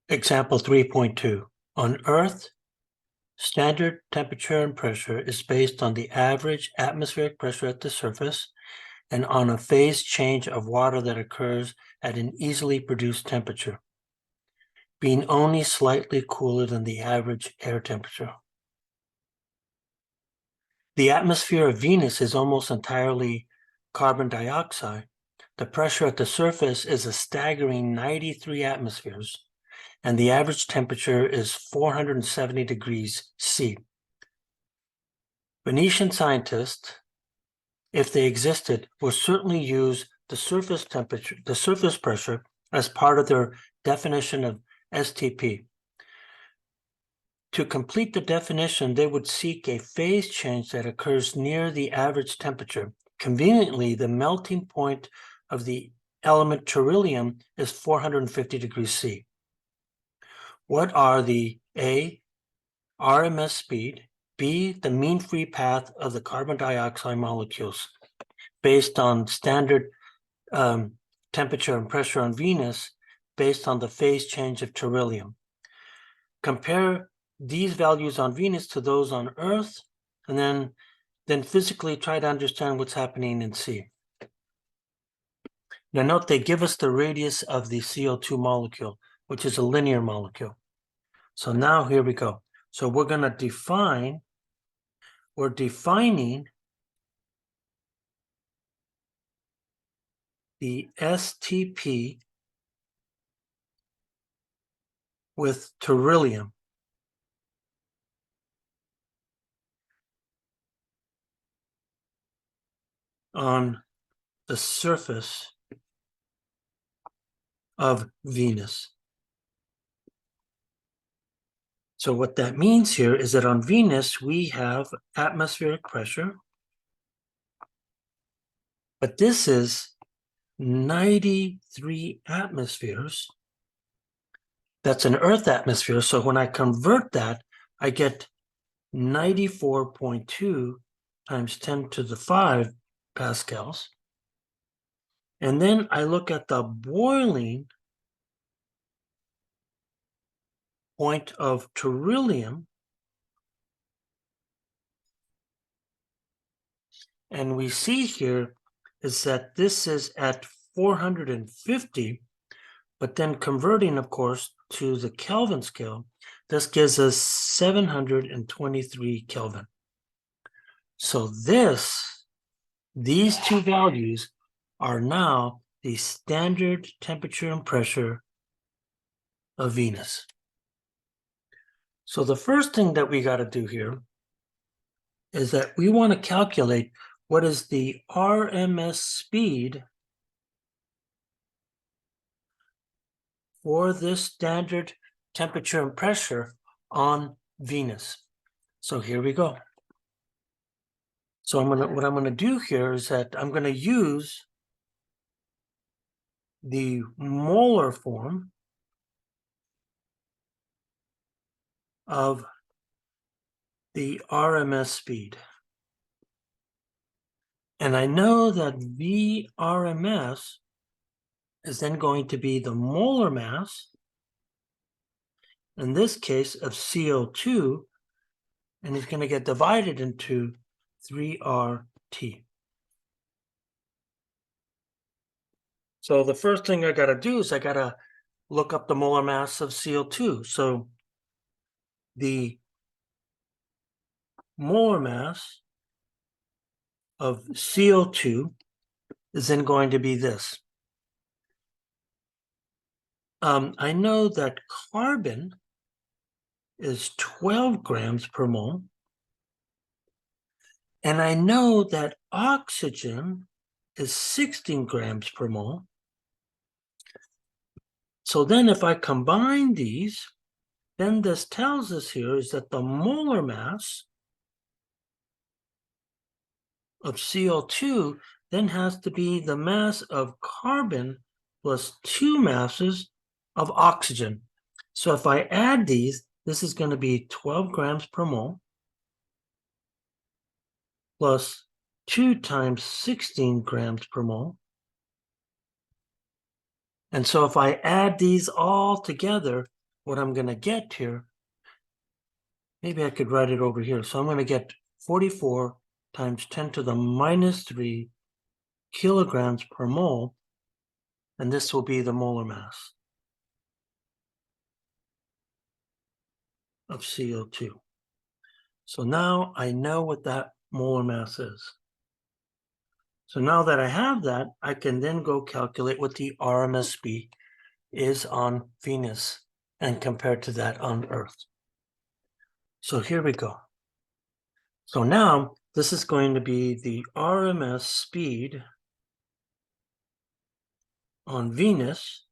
Example 3.2. On Earth, standard temperature and pressure is based on the average atmospheric pressure at the surface and on a phase change of water that occurs at an easily produced temperature, being only slightly cooler than the average air temperature. The atmosphere of Venus is almost entirely carbon dioxide. The pressure at the surface is a staggering 93 atmospheres, and the average temperature is 470 degrees C. Venusian scientists, if they existed, will certainly use the surface temperature, the surface pressure, as part of their definition of STP. To complete the definition, they would seek a phase change that occurs near the average temperature. Conveniently, the melting point of the element tellurium is 450 degrees C. What are the A, RMS speed, B, the mean free path of the carbon dioxide molecules based on standard temperature and pressure on Venus based on the phase change of tellurium? Compare these values on Venus to those on Earth, and then physically try to understand what's happening in C. Now note they give us the radius of the CO2 molecule, which is a linear molecule. So now here we go. So we're going to define, we're defining the STP with tellurium. On the surface of Venus. So what that means here is that on Venus, we have atmospheric pressure, but this is 93 atmospheres. That's an Earth atmosphere. So when I convert that, I get 94.2 times 10 to the 5 pascals. And then I look at the boiling point of tellurium, and we see here is that this is at 450, but then converting, of course, to the Kelvin scale, this gives us 723 Kelvin. So these two values are now the standard temperature and pressure of Venus. So the first thing that we got to do here is that we want to calculate what is the RMS speed for this standard temperature and pressure on Venus. So here we go. So what I'm going to do here is that I'm going to use the molar form of the RMS speed. And I know that VRMS is then going to be the molar mass, in this case of CO2, and it's going to get divided into 3RT. So the first thing I got to do is I got to look up the molar mass of CO2. So the molar mass of CO2 is then going to be this. I know that carbon is 12 grams per mole, and I know that oxygen is 16 grams per mole. So then if I combine these, then this tells us here is that the molar mass of CO2 then has to be the mass of carbon plus 2 masses of oxygen. So if I add these, this is going to be 12 grams per mole plus 2 times 16 grams per mole. And so if I add these all together, what I'm going to get here, maybe I could write it over here. So I'm going to get 44 times 10 to the minus 3 kilograms per mole, and this will be the molar mass of CO2. So now I know what that molar mass is. So now that I have that, I can then go calculate what the RMS speed is on Venus and compare to that on Earth. So here we go. So now this is going to be the RMS speed on Venus.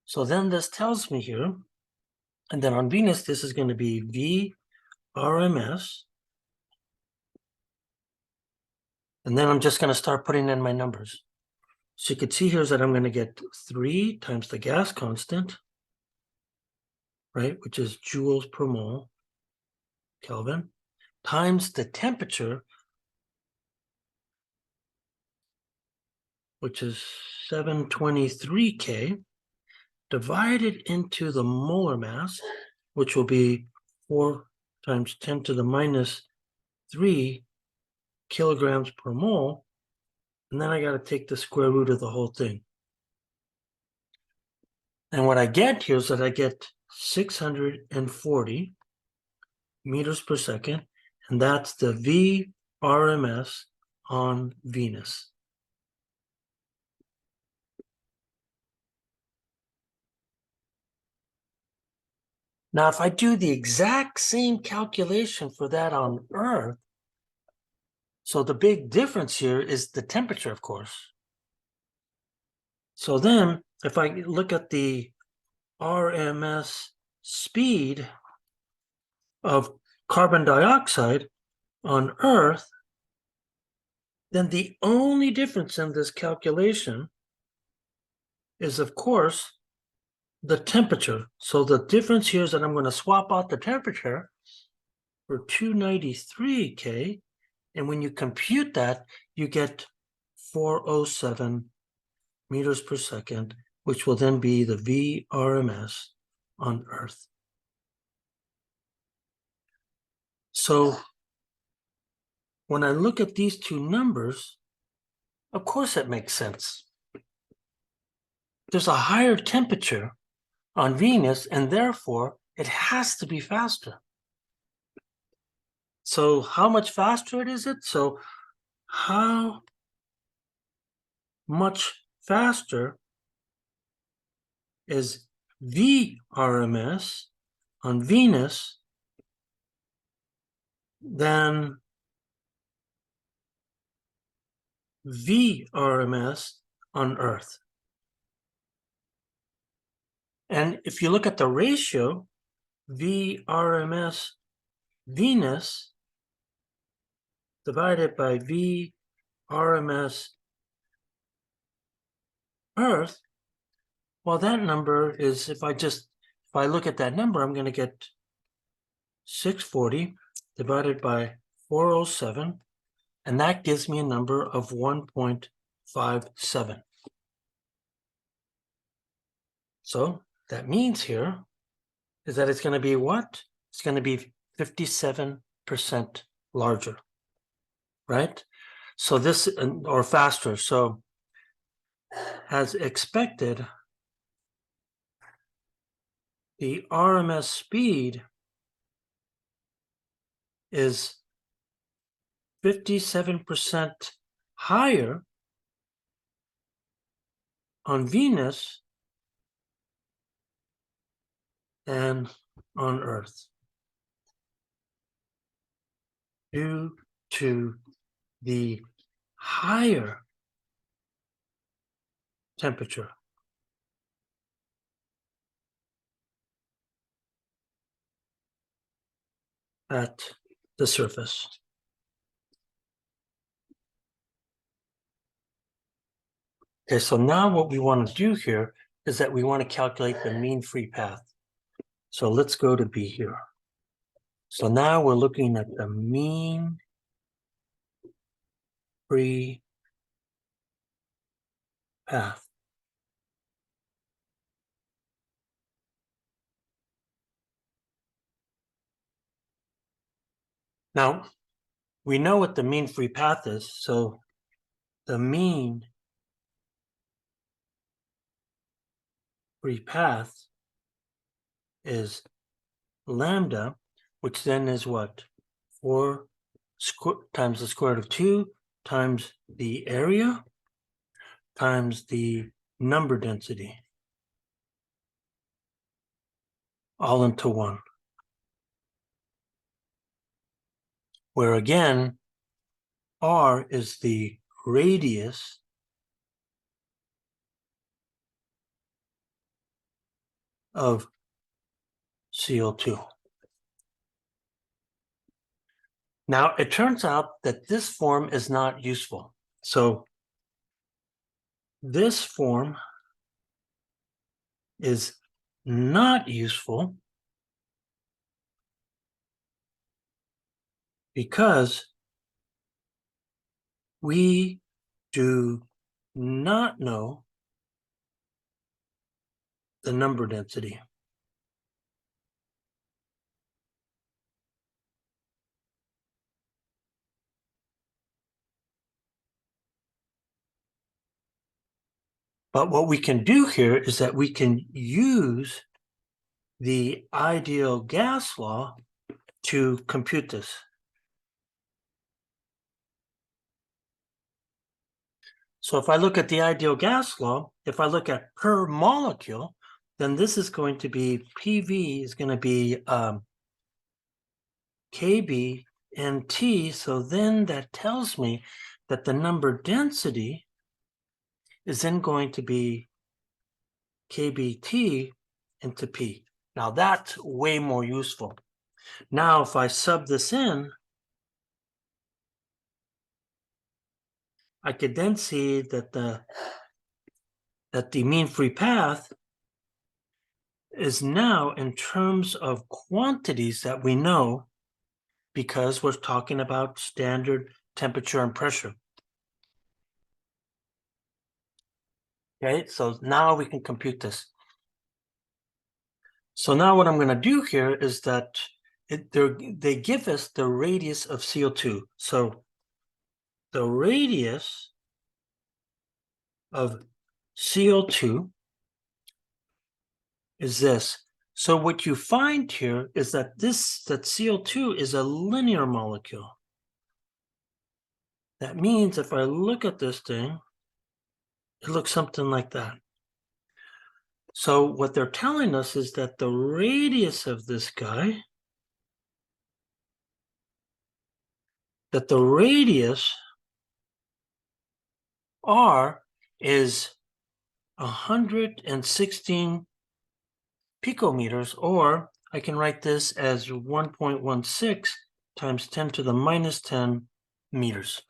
So then this tells me here, and then on Venus, this is going to be V RMS. And then I'm just going to start putting in my numbers. So you can see here is that I'm going to get 3 times the gas constant, right, which is joules per mole, Kelvin, times the temperature, which is 723 K, divided into the molar mass, which will be 4 times 10 to the minus 3 kilograms per mole. And then I got to take the square root of the whole thing. And what I get here is that I get 640 meters per second, and that's the VRMS on Venus. Now, if I do the exact same calculation for that on Earth, so the big difference here is the temperature, of course. So then, if I look at the RMS speed of carbon dioxide on Earth, then the only difference in this calculation is, of course, the temperature. So the difference here is that I'm going to swap out the temperature for 293 K. And when you compute that, you get 407 meters per second, which will then be the VRMS on Earth. So when I look at these two numbers, of course it makes sense. There's a higher temperature on Venus, and therefore it has to be faster. So how much faster is it? So how much faster is VRMS on Venus than VRMS on Earth? And if you look at the ratio, VRMS Venus divided by VRMS Earth, well, that number is, if I look at that number, I'm going to get 640 divided by 407, and that gives me a number of 1.57. So that means here is that it's going to be what? It's going to be 57% larger, right? So this, or faster. So as expected, the RMS speed is 57% higher on Venus than on Earth, due to the higher temperature. At the surface. Okay, so now what we want to do here is that we want to calculate the mean free path. So let's go to B here. So now we're looking at the mean free path. Now, we know what the mean free path is, so the mean free path is lambda, which then is what? 4 times the square root of 2 times the area times the number density, all into 1. Where again, r is the radius of CO2. Now, it turns out that this form is not useful. So this form is not useful because we do not know the number density. But what we can do here is that we can use the ideal gas law to compute this. So if I look at the ideal gas law, if I look at per molecule, then this is going to be, PV is going to be KB and T. So then that tells me that the number density is then going to be KBT into P. Now that's way more useful. Now if I sub this in, I could then see that the mean free path is now in terms of quantities that we know, because we're talking about standard temperature and pressure. Okay, so now we can compute this. So now what I'm going to do here is that they give us the radius of CO2. So the radius of CO2 is this. So what you find here is that that CO2 is a linear molecule. That means if I look at this thing, it looks something like that. So what they're telling us is that the radius of this guy, that the radius R is 116 picometers, or I can write this as 1.16 times 10 to the minus 10 meters.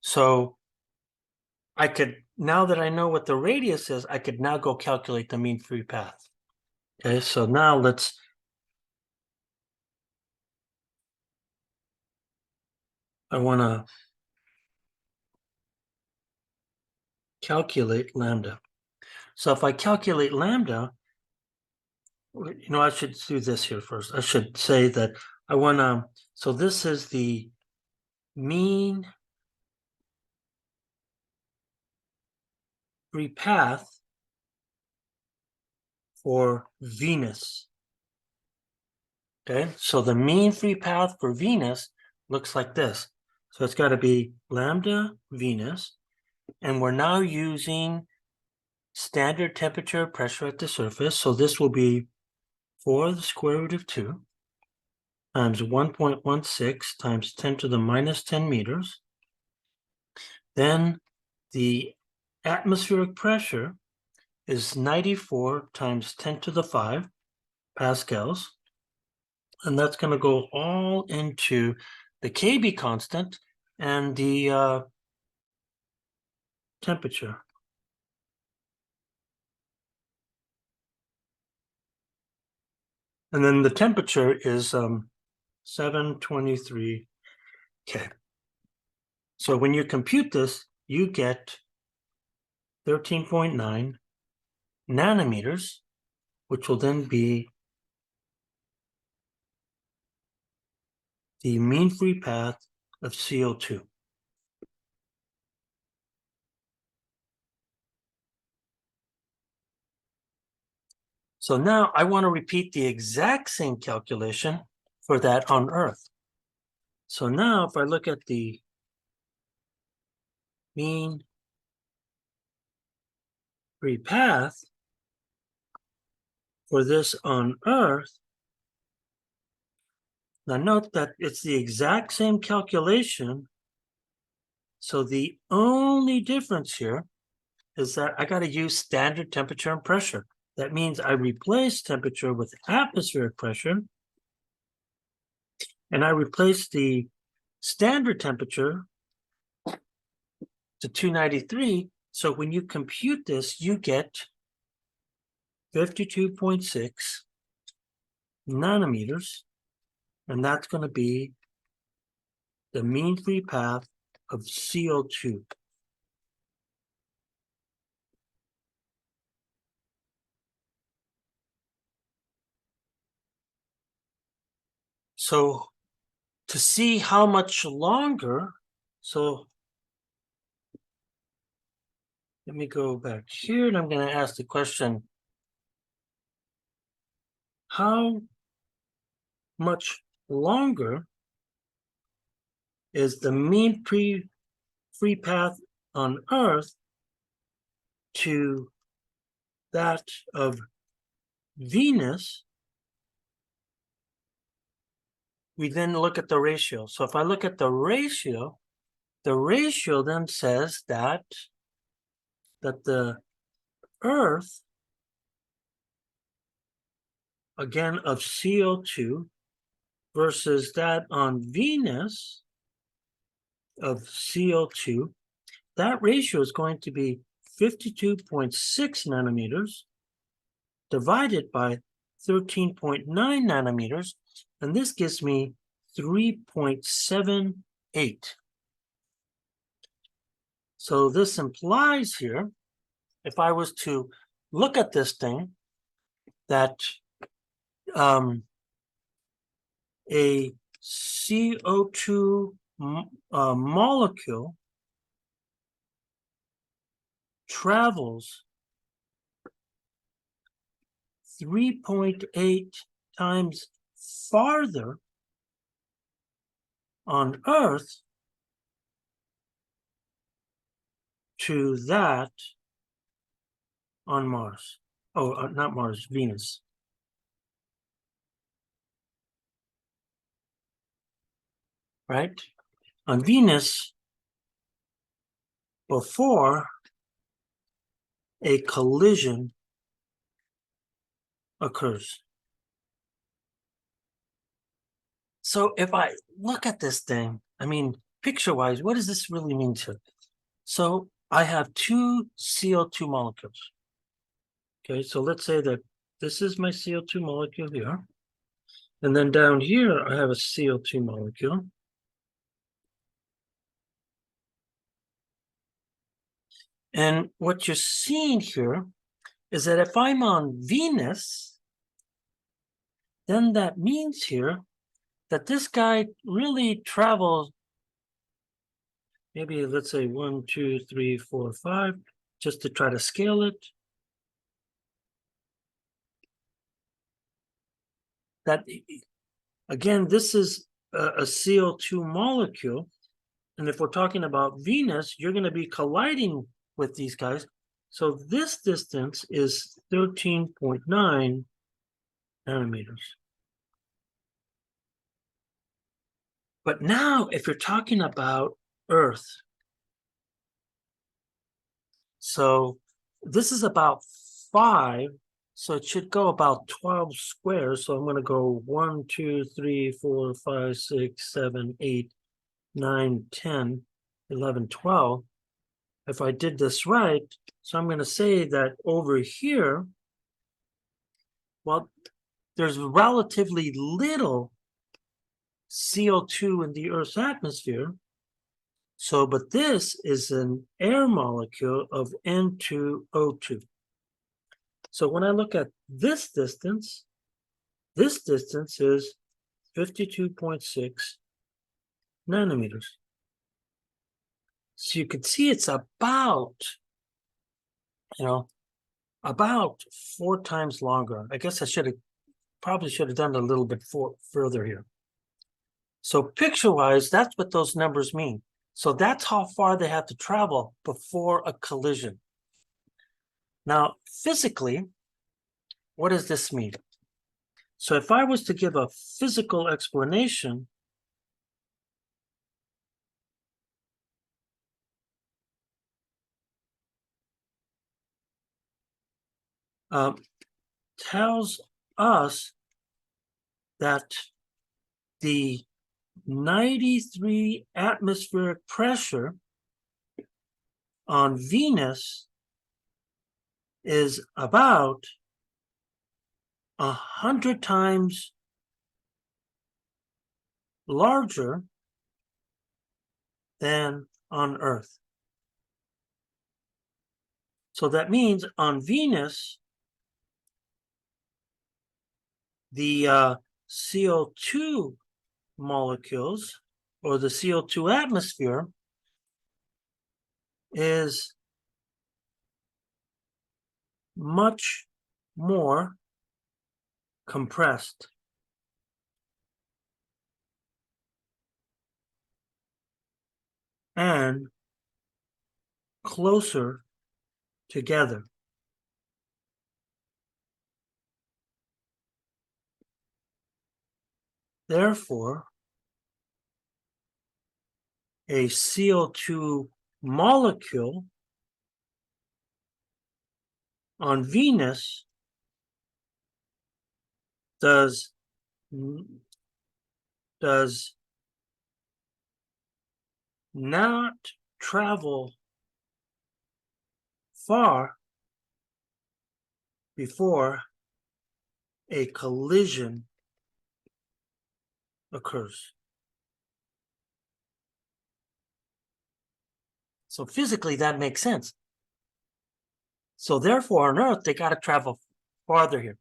So I could, now that I know what the radius is, I could now go calculate the mean free path. Okay, so now I want to calculate lambda. So if I calculate lambda, I should do this here first. I should say that I want to, so this is the mean free path for Venus. Okay, so the mean free path for Venus looks like this. So it's got to be lambda Venus, and we're now using standard temperature pressure at the surface. So this will be 4 to the square root of 2 times 1.16 times 10 to the minus 10 meters. Then the atmospheric pressure is 94 times 10 to the 5 pascals. And that's going to go all into the KB constant and the temperature. And then the temperature is 723 K. So when you compute this, you get 13.9 nanometers, which will then be the mean free path of CO2. So now I want to repeat the exact same calculation for that on Earth. So now if I look at the mean free path for this on Earth, now note that it's the exact same calculation. So the only difference here is that I got to use standard temperature and pressure. That means I replace temperature with atmospheric pressure, and I replace the standard temperature to 293. So when you compute this, you get 52.6 nanometers, and that's going to be the mean free path of CO2. So to see how much longer, so let me go back here and I'm going to ask the question, how much longer is the mean free path on Earth to that of Venus? We then look at the ratio. So if I look at the ratio then says that the Earth, again, of CO2 versus that on Venus of CO2, that ratio is going to be 52.6 nanometers divided by 13.9 nanometers, and this gives me 3.78. So this implies here, if I was to look at this thing, that a CO2 molecule travels 3.8 times farther on Earth to that on Mars. Oh, not Mars, Venus. Right? On Venus, before a collision occurs. So if I look at this thing, I mean, picture-wise, what does this really mean to? So I have two CO2 molecules. Okay, so let's say that this is my CO2 molecule here. And then down here, I have a CO2 molecule. And what you're seeing here is that if I'm on Venus, then that means here that this guy really travels, maybe let's say 1, 2, 3, 4, 5, just to try to scale it. That, again, this is a CO2 molecule. And if we're talking about Venus, you're going to be colliding with these guys. So this distance is 13.9 nanometers. But now, if you're talking about Earth, so this is about 5, so it should go about 12 squares. So I'm going to go 1, 2, 3, 4, 5, 6, 7, 8, 9, 10, 11, 12. If I did this right, so I'm going to say that over here, well, there's relatively little CO2 in the Earth's atmosphere. So, but this is an air molecule of N2O2. So when I look at this distance is 52.6 nanometers. So you can see it's about, about 4 times longer. I guess I probably should have done a little bit further here. So picture-wise, that's what those numbers mean. So that's how far they have to travel before a collision. Now, physically, what does this mean? So if I was to give a physical explanation, tells us that the 93 atmospheric pressure on Venus is about 100 times larger than on Earth. So that means on Venus, the CO2 molecules, or the CO2 atmosphere, is much more compressed. And closer together. Therefore, a CO2 molecule on Venus does not travel far before a collision occurs. So physically, that makes sense. So therefore, on Earth, they got to travel farther here.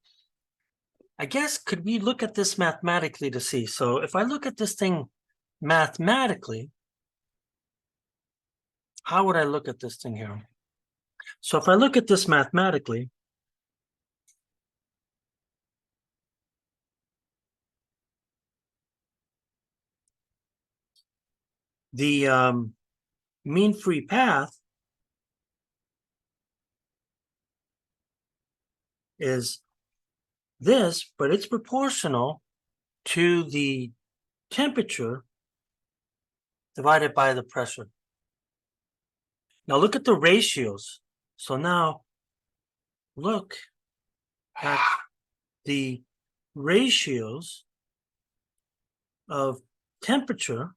I guess, could we look at this mathematically to see? So if I look at this thing mathematically, how would I look at this thing here? So if I look at this mathematically, the mean free path is this, but it's proportional to the temperature divided by the pressure. Now look at the ratios. So now look at the ratios of temperature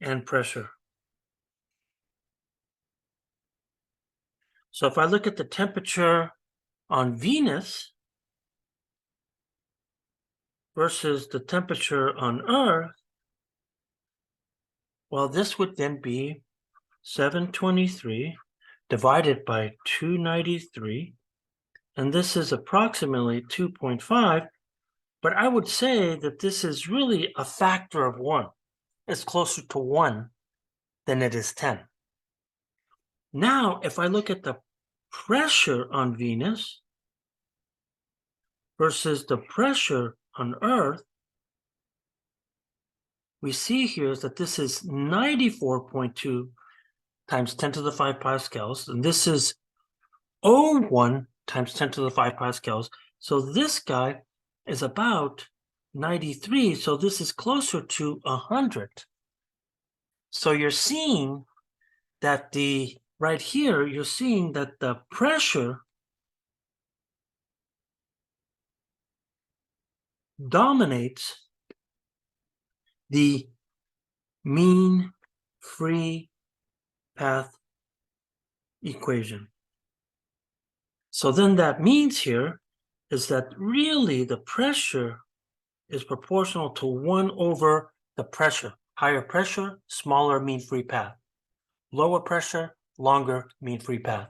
and pressure. So if I look at the temperature on Venus versus the temperature on Earth, well, this would then be 723 divided by 293, and this is approximately 2.5, but I would say that this is really a factor of 1. It's closer to 1 than it is 10. Now, if I look at the pressure on Venus versus the pressure on Earth, we see here is that this is 94.2 times 10 to the 5 pascals, and this is 0.1 times 10 to the 5 pascals. So this guy is about 93, so this is closer to 100. So you're seeing that right here, you're seeing that the pressure dominates the mean free path equation. So then that means here is that really the pressure is proportional to 1 over the pressure. Higher pressure, smaller mean free path. Lower pressure, longer mean free path.